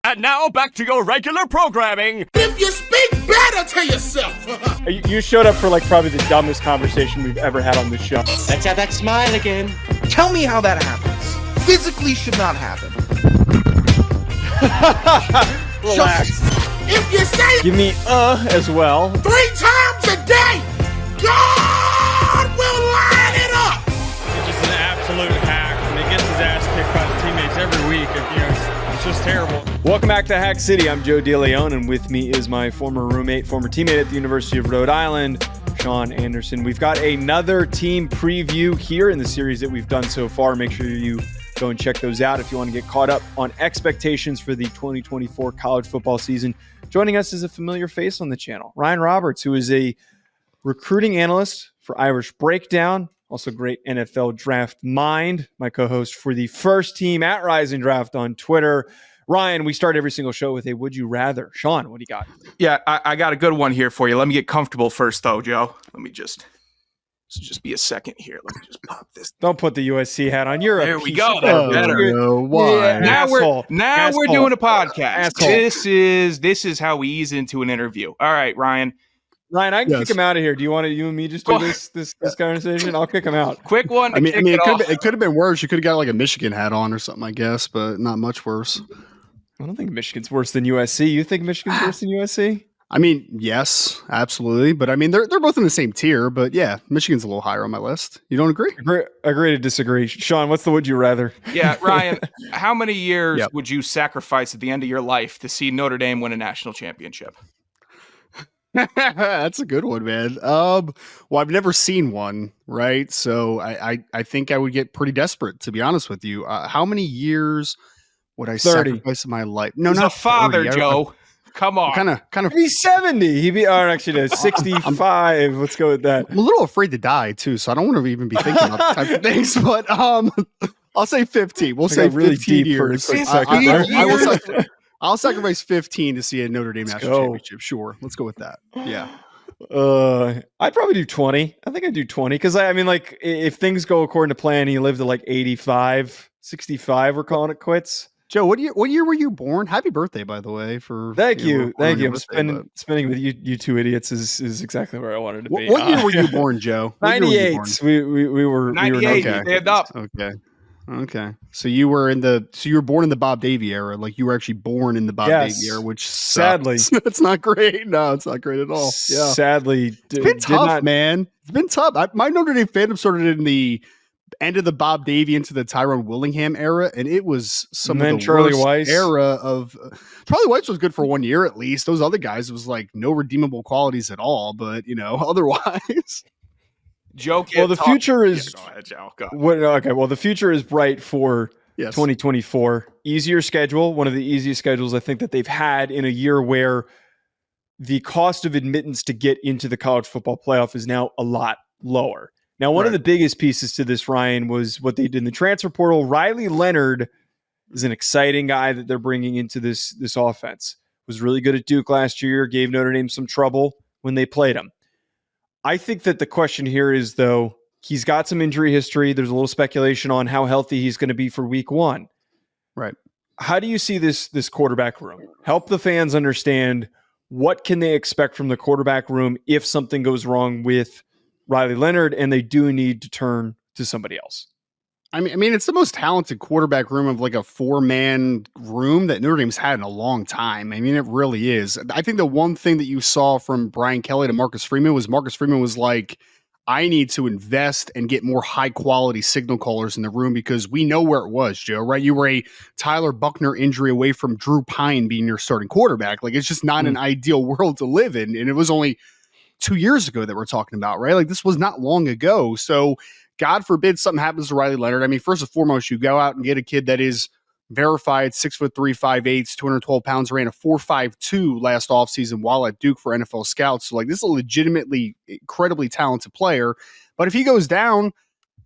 And now back to your regular programming. If you speak better to yourself. You showed up for like probably the dumbest conversation we've ever had on this show. Let's have that smile again. Tell me how that happens. Physically should not happen. Relax. If you say it Give me as well. 3 times a day, God will line it up. He's just an absolute hack, and he gets his ass kicked by the teammates every week. It's just terrible. Welcome back to Hack City. I'm Joe DeLeone, and with me is my former roommate, former teammate at the University of Rhode Island, Sean Anderson. We've got another team preview here in the series that we've done so far. Make sure you go and check those out if you want to get caught up on expectations for the 2024 college football season. Joining us is a familiar face on the channel, Ryan Roberts, who is a recruiting analyst for Irish Breakdown, also great NFL draft mind, my co-host for the First Team at Rising Draft on Twitter. Ryan, we start every single show with a would you rather. Sean, what do you got? Yeah, I got a good one here for you. Let me get comfortable first, though, Joe. Let me just be a second here. Let me just pop this. Don't put the USC hat on. You're There a we piece go. of That's work. better. No, why? Yeah, Now we're doing a podcast. Asshole. This is how we ease into an interview. All right, Ryan. Ryan, I can Yes. kick him out of here. Do you want you and me just do this conversation? I'll kick him out. Quick one. I mean, it it could have been worse. You could have got like a Michigan hat on or something, I guess, but not much worse. I don't think Michigan's worse than USC. You think Michigan's worse than USC? I mean, yes, absolutely, but I mean, they're both in the same tier. But yeah, Michigan's a little higher on my list. You don't agree? Agree to disagree. Sean, what's the would you rather? Yeah, Ryan. How many years Yep. would you sacrifice at the end of your life to see Notre Dame win a national championship? That's a good one, man. Well, I've never seen one, right? So I think I would get pretty desperate, to be honest with you. How many years would I 30. sacrifice in my life? No, He's not a father, 30. Joe. Come on. Kind of. He's 70. He'd be, actually, no, 65. Let's go with that. I'm a little afraid to die too, so I don't want to even be thinking about the type of things. But I'll say 15. We'll say got really 15 deep for a years. quick I- second there. I'll sacrifice 15 to see a Notre Dame national go. championship. Sure, let's go with that. Yeah. I'd probably do 20. I think I'd do 20 because I mean, like, if things go according to plan, he lived to like 85, 65. We're calling it quits. Joe, what year were you born? Happy birthday, by the way. Thank you. on your I'm birthday, spending with you two idiots is exactly where I wanted to be. What year were you born, Joe? What year were you 98. born? We were 98. okay. Stand up. Okay. So you were born in the Bob Davie era. Like you were actually born in the Bob Yes. Davie era, which Sadly. sucks. It's not great. No, it's not great at all. Yeah. Sadly, It's been tough, man. It's been tough. My Notre Dame fandom started in the end of the Bob Davie into the Tyrone Willingham era, and it was some And of then the Charlie worst Weiss. era of. Charlie Weiss was good for 1 year at least. Those other guys, it was like no redeemable qualities at all. But otherwise, Joe. Well, the future is Go ahead, Joe. Go. okay. Well, the future is bright for yes. 2024. Easier schedule, one of the easiest schedules I think that they've had in a year where the cost of admittance to get into the college football playoff is now a lot lower. Now, one of the biggest pieces to this, Ryan, was what they did in the transfer portal. Riley Leonard is an exciting guy that they're bringing into this offense. Was really good at Duke last year, gave Notre Dame some trouble when they played him. I think that the question here is, though, he's got some injury history. There's a little speculation on how healthy he's going to be for week one. Right. How do you see this quarterback room? Help the fans understand what can they expect from the quarterback room if something goes wrong with Riley Leonard and they do need to turn to somebody else. I mean, it's the most talented quarterback room of like a 4-man room that Notre Dame's had in a long time. I mean, it really is. I think the one thing that you saw from Brian Kelly to Marcus Freeman was like, I need to invest and get more high quality signal callers in the room because we know where it was, Joe, right? You were a Tyler Buckner injury away from Drew Pine being your starting quarterback. Like, it's just not an ideal world to live in. And it was only 2 years ago that we're talking about, right? Like, this was not long ago. So God forbid something happens to Riley Leonard. I mean, first and foremost, you go out and get a kid that is verified 6'3", 5'8", 212 pounds, ran a 4.52 last offseason while at Duke for NFL scouts. So like, this is a legitimately incredibly talented player. But if he goes down,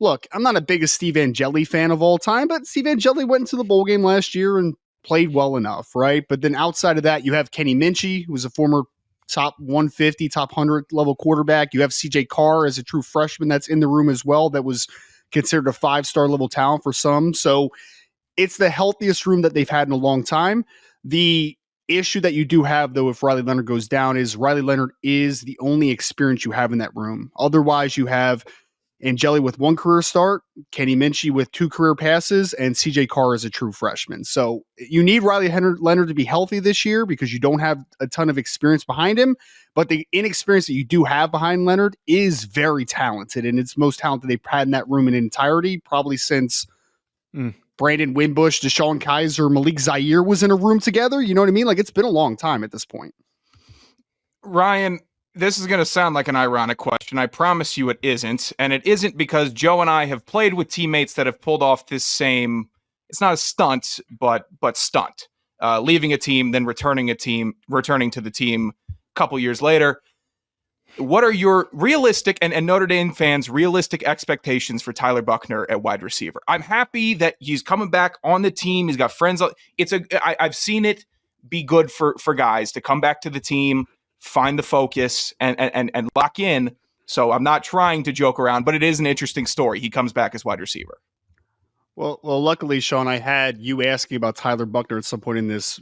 look, I'm not a biggest Steve Angeli fan of all time, but Steve Angeli went into the bowl game last year and played well enough, right? But then outside of that, you have Kenny Minchie, who was a former top 150, top 100 level quarterback. You have CJ Carr as a true freshman that's in the room as well, that was considered a 5-star level talent for some. So it's the healthiest room that they've had in a long time. The issue that you do have, though, if Riley Leonard goes down, is Riley Leonard is the only experience you have in that room. Otherwise, you have Angeli with 1 career start, Kenny Minchie with 2 career passes, and CJ Carr is a true freshman. So you need Riley Leonard to be healthy this year because you don't have a ton of experience behind him. But the inexperience that you do have behind Leonard is very talented, and it's most talented they've had in that room in entirety, probably since Brandon Wimbush, Deshaun Kaiser, Malik Zaire was in a room together. You know what I mean? Like, it's been a long time at this point. Ryan, this is going to sound like an ironic question. I promise you it isn't. And it isn't because Joe and I have played with teammates that have pulled off this same, it's not a stunt, but stunt. Leaving a team, then returning to the team a couple years later. What are your realistic and Notre Dame fans' realistic expectations for Tyler Buchner at wide receiver? I'm happy that he's coming back on the team. He's got friends. I've seen it be good for guys to come back to the team, find the focus, and lock in. So I'm not trying to joke around, but it is an interesting story. He comes back as wide receiver. Well, luckily, Sean, I had you asking about Tyler Buchner at some point in this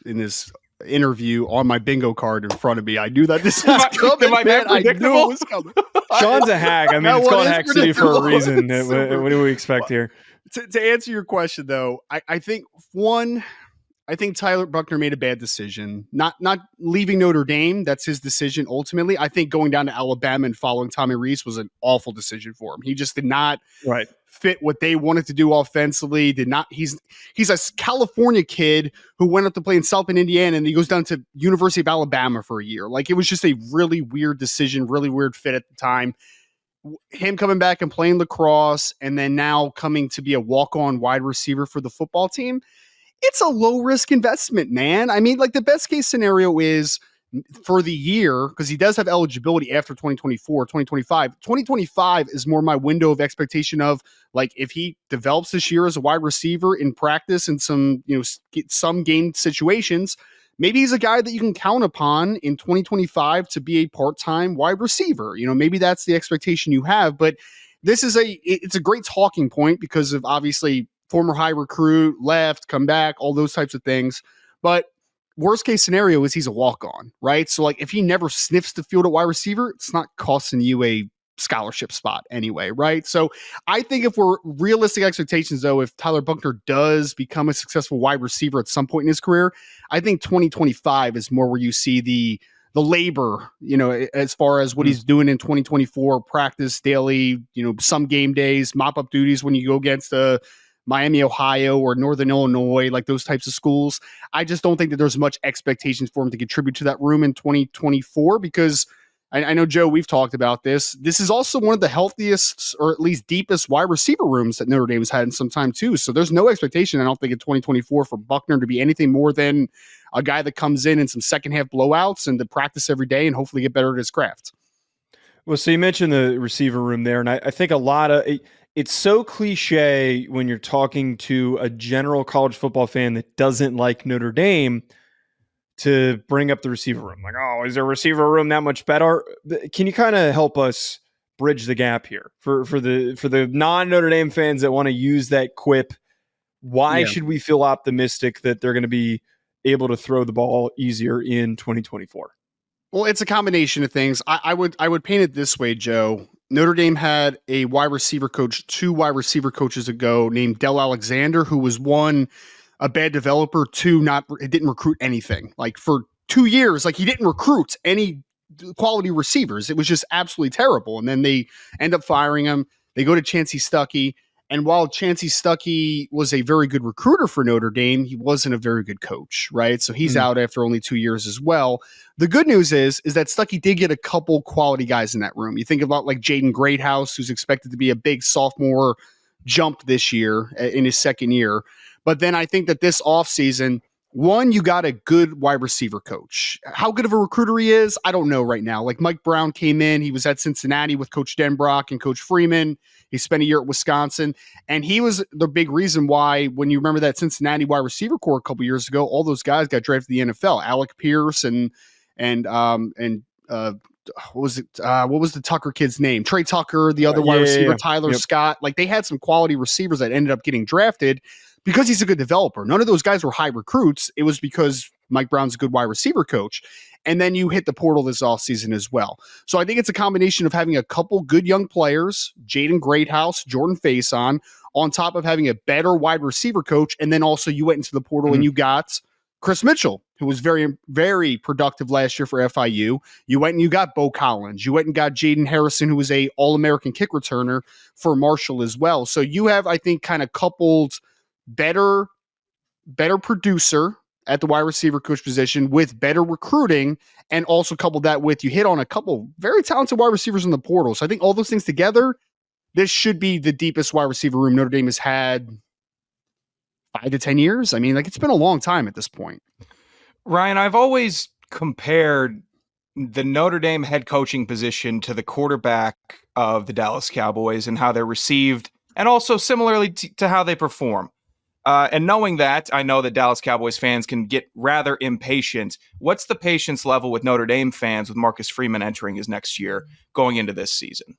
interview on my bingo card in front of me. I knew that this was coming. Am I man. I knew predictable? it was coming. Sean's a hack. I mean, That it's one called is Hack City for a predictable. reason. It's What do we expect here? To answer your question, though, I think Tyler Buchner made a bad decision. Not leaving Notre Dame. That's his decision ultimately. I think going down to Alabama and following Tommy Rees was an awful decision for him. He just did not fit what they wanted to do offensively. He's a California kid who went up to play in South Bend, Indiana, and he goes down to University of Alabama for a year. Like, it was just a really weird decision, really weird fit at the time. Him coming back and playing lacrosse and then now coming to be a walk-on wide receiver for the football team. It's a low-risk investment, man. I mean, like, the best case scenario is for the year, because he does have eligibility after 2024, 2025. 2025 is more my window of expectation of, like, if he develops this year as a wide receiver in practice and some game situations, maybe he's a guy that you can count upon in 2025 to be a part-time wide receiver. Maybe that's the expectation you have, but it's a great talking point because of obviously former high recruit, left, come back, all those types of things. But worst case scenario is he's a walk-on, right? So, like, if he never sniffs the field at wide receiver, it's not costing you a scholarship spot anyway, right? So I think if we're realistic expectations, though, if Tyler Buchner does become a successful wide receiver at some point in his career, I think 2025 is more where you see the labor, as far as what he's doing in 2024, practice daily, some game days, mop-up duties when you go against Miami, Ohio, or Northern Illinois, like those types of schools. I just don't think that there's much expectations for him to contribute to that room in 2024 because I know, Joe, we've talked about this. This is also one of the healthiest or at least deepest wide receiver rooms that Notre Dame has had in some time too. So there's no expectation, I don't think, in 2024 for Buchner to be anything more than a guy that comes in some second half blowouts and to practice every day and hopefully get better at his craft. Well, so you mentioned the receiver room there, and I think a lot of it's so cliche when you're talking to a general college football fan that doesn't like Notre Dame to bring up the receiver room. Like, oh, is the receiver room that much better? Can you kind of help us bridge the gap here for the non-Notre Dame fans that want to use that quip? Why should we feel optimistic that they're going to be able to throw the ball easier in 2024? Well, it's a combination of things. I would paint it this way, Joe. Notre Dame had a wide receiver coach 2 wide receiver coaches ago named Del Alexander, who was one, a bad developer, 2, it didn't recruit anything. Like, for 2 years, like, he didn't recruit any quality receivers. It was just absolutely terrible. And then they end up firing him. They go to Chancey Stuckey. And while Chancey Stuckey was a very good recruiter for Notre Dame, he wasn't a very good coach, right? So he's out after only 2 years as well. The good news is that Stuckey did get a couple quality guys in that room. You think about like Jaden Greathouse, who's expected to be a big sophomore jump this year in his second year. But then I think that this offseason, one, you got a good wide receiver coach. How good of a recruiter he is, I don't know right now. Like, Mike Brown came in. He was at Cincinnati with Coach Denbrock and Coach Freeman. He spent a year at Wisconsin. And he was the big reason why, when you remember that Cincinnati wide receiver core a couple years ago, all those guys got drafted to the NFL. Alec Pierce and what was it? What was the Tucker kid's name? Trey Tucker, the other wide receiver, Tyler Scott. Like, they had some quality receivers that ended up getting drafted because he's a good developer. None of those guys were high recruits. It was because Mike Brown's a good wide receiver coach. And then you hit the portal this offseason as well. So I think it's a combination of having a couple good young players, Jaden Greathouse, Jordan Faison, on top of having a better wide receiver coach. And then also you went into the portal and you got Chris Mitchell, who was very, very productive last year for FIU. You went and you got Bo Collins. You went and got Jaden Harrison, who was a All-American kick returner for Marshall as well. So you have, I think, kind of coupled better producer at the wide receiver coach position with better recruiting, and also coupled that with you hit on a couple very talented wide receivers in the portal. So I think all those things together, this should be the deepest wide receiver room Notre Dame has had 5 to 10 years. I mean, like, it's been a long time at this point. Ryan, I've always compared the Notre Dame head coaching position to the quarterback of the Dallas Cowboys and how they're received, and also similarly to how they perform. And knowing that, I know that Dallas Cowboys fans can get rather impatient. What's the patience level with Notre Dame fans with Marcus Freeman entering his next year going into this season?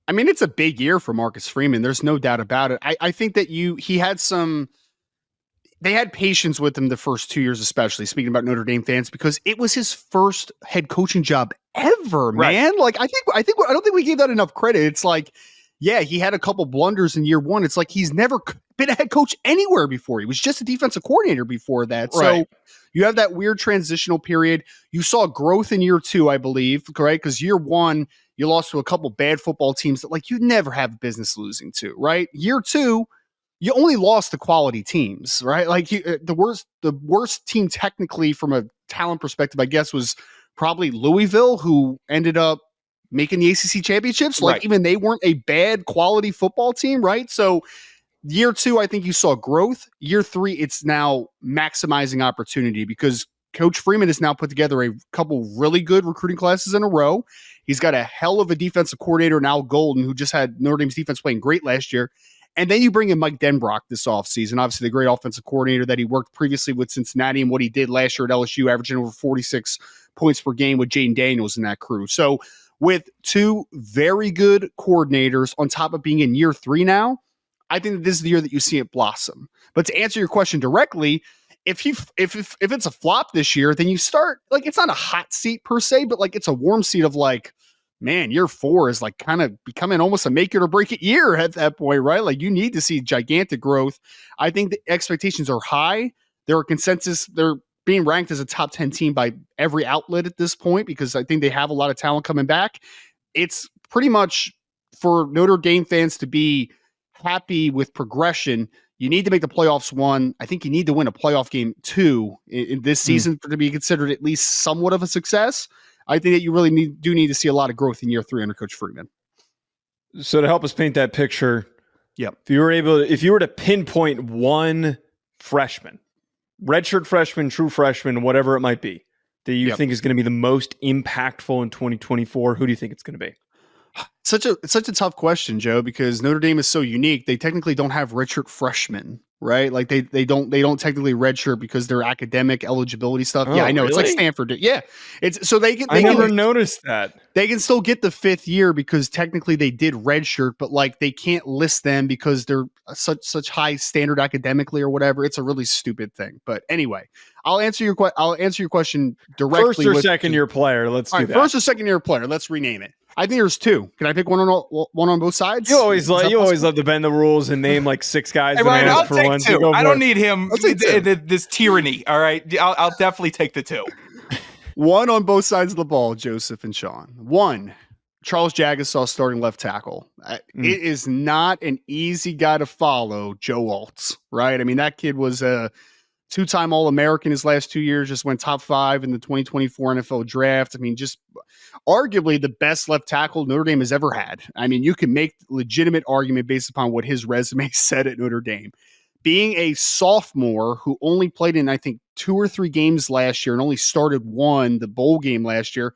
I mean, it's a big year for Marcus Freeman. There's no doubt about it. I think that they had patience with him the first 2 years, especially speaking about Notre Dame fans, because it was his first head coaching job ever, man. Right. Like, I don't think we gave that enough credit. It's like, yeah, he had a couple blunders in year one. It's like he's never been a head coach anywhere before. He was just a defensive coordinator before that. Right. So you have that weird transitional period. You saw growth in year two, I believe, right? Because year one, you lost to a couple bad football teams that, like, you never have business losing to, right? Year two, you only lost to quality teams, right? Like, the worst team technically from a talent perspective, I guess, was probably Louisville, who ended up making the ACC championships. Like, even they weren't a bad quality football team, right? So year two, I think you saw growth. Year three, it's now maximizing opportunity because Coach Freeman has now put together a couple really good recruiting classes in a row. He's got a hell of a defensive coordinator, Al Golden, who just had Notre Dame's defense playing great last year. And then you bring in Mike Denbrock this offseason, obviously the great offensive coordinator that he worked previously with Cincinnati and what he did last year at LSU, averaging over 46 points per game with Jaden Daniels in that crew. So with two very good coordinators on top of being in year three now, I think that this is the year that you see it blossom. But to answer your question directly, if it's a flop this year, then you start, like, it's not a hot seat per se, but like it's a warm seat of like, man, year four is like kind of becoming almost a make it or break it year at that point, right? Like, you need to see gigantic growth. I think the expectations are high. There are consensus. They're being ranked as a top 10 team by every outlet at this point because I think they have a lot of talent coming back. It's pretty much for Notre Dame fans to be happy with progression. You need to make the playoffs one. I think you need to win a playoff game two in this season for it to be considered at least somewhat of a success. I think that you really need to see a lot of growth in year three under Coach Freeman. So to help us paint that picture, yep. If you were to pinpoint one freshman, redshirt freshman, true freshman, whatever it might be, that you think is going to be the most impactful in 2024, who do you think it's going to be? It's such a tough question, Joe, because Notre Dame is so unique. They technically don't have redshirt freshmen, right? Like they don't technically redshirt because their academic eligibility stuff. Oh, yeah, I know. Really? It's like Stanford. Yeah, it's so they can. I never noticed that. They can still get the fifth year because technically they did redshirt, but like they can't list them because they're such high standard academically or whatever. It's a really stupid thing. But anyway, I'll answer your question directly. First or second year player. Let's do that. First or second year player. Let's rename it. I think there's two. Can I pick one on both sides? You always love to bend the rules and name like six guys. Hey, Ryan, I'll take one. two. I don't need him. This tyranny. All right, I'll definitely take the two. One on both sides of the ball, Joseph and Sean. One, Charles Jagasaw starting left tackle. It is not an easy guy to follow, Joe Altz, right? I mean, that kid was a two-time All-American his last 2 years, just went top 5 in the 2024 NFL draft. I mean, just arguably the best left tackle Notre Dame has ever had. I mean, you can make legitimate argument based upon what his resume said at Notre Dame. Being a sophomore who only played in, I think, 2 or 3 games last year and only started one, the bowl game last year,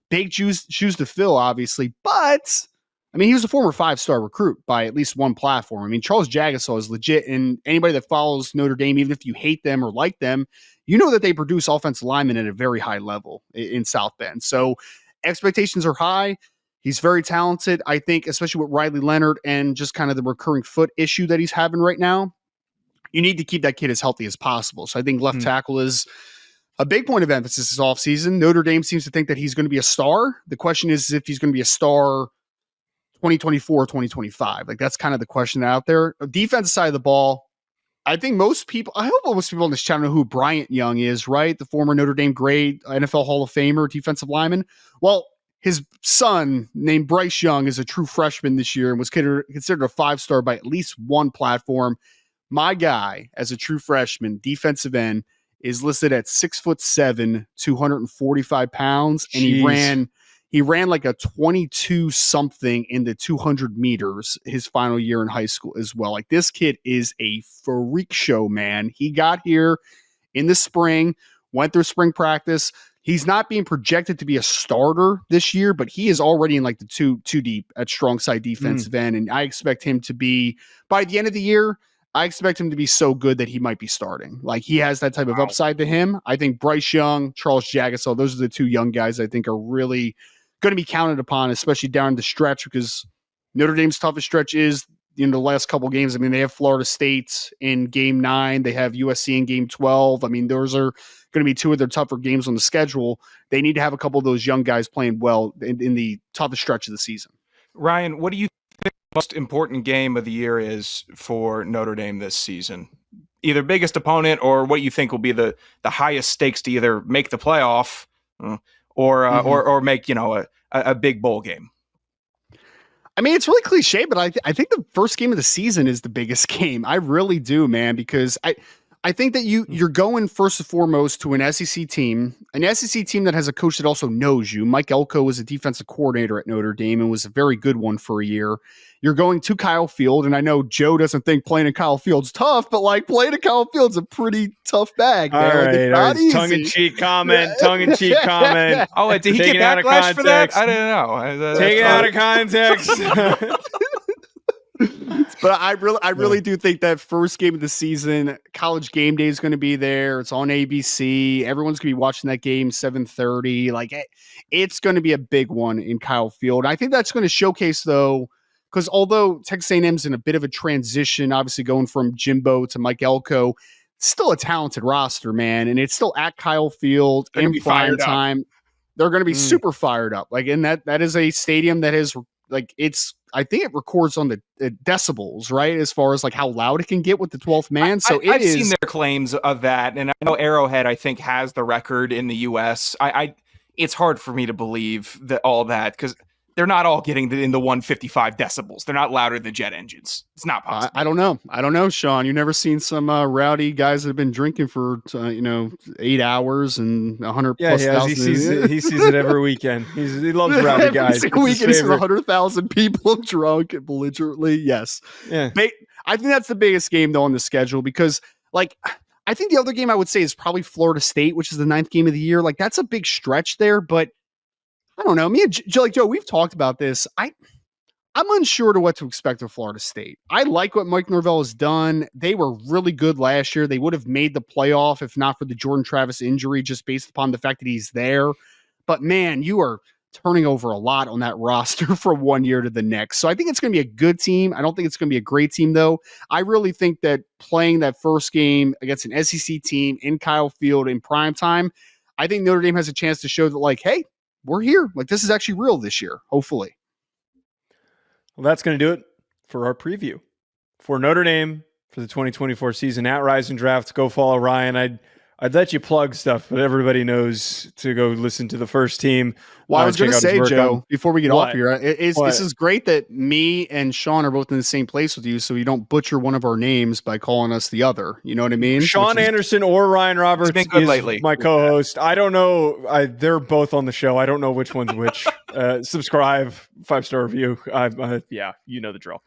big shoes to fill, obviously. But, I mean, he was a former 5-star recruit by at least one platform. I mean, Charles Jagasaw is legit, and anybody that follows Notre Dame, even if you hate them or like them, you know that they produce offensive linemen at a very high level in South Bend. So expectations are high. He's very talented. I think, especially with Riley Leonard and just kind of the recurring foot issue that he's having right now, you need to keep that kid as healthy as possible. So I think left tackle is a big point of emphasis this offseason. Notre Dame seems to think that he's going to be a star. The question is if he's going to be a star 2024, 2025. Like, that's kind of the question out there. Defensive side of the ball, I think I hope most people on this channel know who Bryant Young is, right? The former Notre Dame grade, NFL Hall of Famer, defensive lineman. Well, his son, named Bryce Young, is a true freshman this year and was considered a 5-star by at least one platform. My guy, as a true freshman, defensive end, is listed at 6'7", 245 pounds, and he ran like a 22 something in the 200 meters his final year in high school as well. Like, this kid is a freak show, man. He got here in the spring, went through spring practice. He's not being projected to be a starter this year, but he is already in like the two deep at strong side defensive end. And I expect him to be, by the end of the year, I expect him to be so good that he might be starting. Like, he has that type of upside to him. I think Bryce Young, Charles Jagasaw, those are the two young guys I think are really going to be counted upon, especially down the stretch, because Notre Dame's toughest stretch is the last couple games. I mean, they have Florida State in game 9. They have USC in game 12. I mean, those are going to be two of their tougher games on the schedule. They need to have a couple of those young guys playing well in the toughest stretch of the season. Ryan, what do you think the most important game of the year is for Notre Dame this season? Either biggest opponent or what you think will be the highest stakes to either make the playoff or make, a big bowl game. I mean, it's really cliche, but I think the first game of the season is the biggest game. I really do, man, because I think that you're going first and foremost to an SEC team that has a coach that also knows you. Mike Elko was a defensive coordinator at Notre Dame and was a very good one for a year. You're going to Kyle Field, and I know Joe doesn't think playing in Kyle Field's tough, but like, playing in Kyle Field's a pretty tough bag, man. All right, tongue-in-cheek comment. Oh, did he get backlash for that? I don't know. Take it out of context. But I really do think that first game of the season, College Game Day is going to be there. It's on ABC. Everyone's going to be watching that game 7:30. Like, it's going to be a big one in Kyle Field. I think that's going to showcase, though, because although Texas A&M's in a bit of a transition, obviously going from Jimbo to Mike Elko, it's still a talented roster, man, and it's still at Kyle Field in prime time. They're going to be super fired up. Like, and that is a stadium that is like, I think it records on the decibels, right? As far as like how loud it can get with the 12th man. So I've seen their claims of that. And I know Arrowhead, I think, has the record in the US. It's hard for me to believe that all that, because they're not all getting in the 155 decibels. They're not louder than jet engines. It's not possible. I don't know, Sean. You've never seen some rowdy guys that have been drinking for 8 hours and 100 plus thousand. He sees it every weekend. He loves rowdy guys. Every weekend he sees 100,000 people drunk and belligerently. Yes. Yeah. I think that's the biggest game though on the schedule, because like, I think the other game I would say is probably Florida State, which is the 9th game of the year. Like, that's a big stretch there, but I don't know. Me and Joe, we've talked about this. I'm unsure to what to expect of Florida State. I like what Mike Norvell has done. They were really good last year. They would have made the playoff if not for the Jordan Travis injury, just based upon the fact that he's there. But man, you are turning over a lot on that roster from one year to the next. So I think it's going to be a good team. I don't think it's going to be a great team, though. I really think that playing that first game against an SEC team in Kyle Field in prime time, I think Notre Dame has a chance to show that, like, hey, we're here. Like, this is actually real this year, hopefully. Well, that's going to do it for our preview for Notre Dame for the 2024 season at Rise and Draft. Go follow Ryan. I'd let you plug stuff, but everybody knows to go listen to the first team. Well, I was going to say, Joe, before we get off here, this is great that me and Sean are both in the same place with you, so you don't butcher one of our names by calling us the other. You know what I mean? Sean Anderson or Ryan Roberts been good is lately. My co-host. I don't know. They're both on the show. I don't know which one's which. Subscribe, 5-star review. Yeah, you know the drill.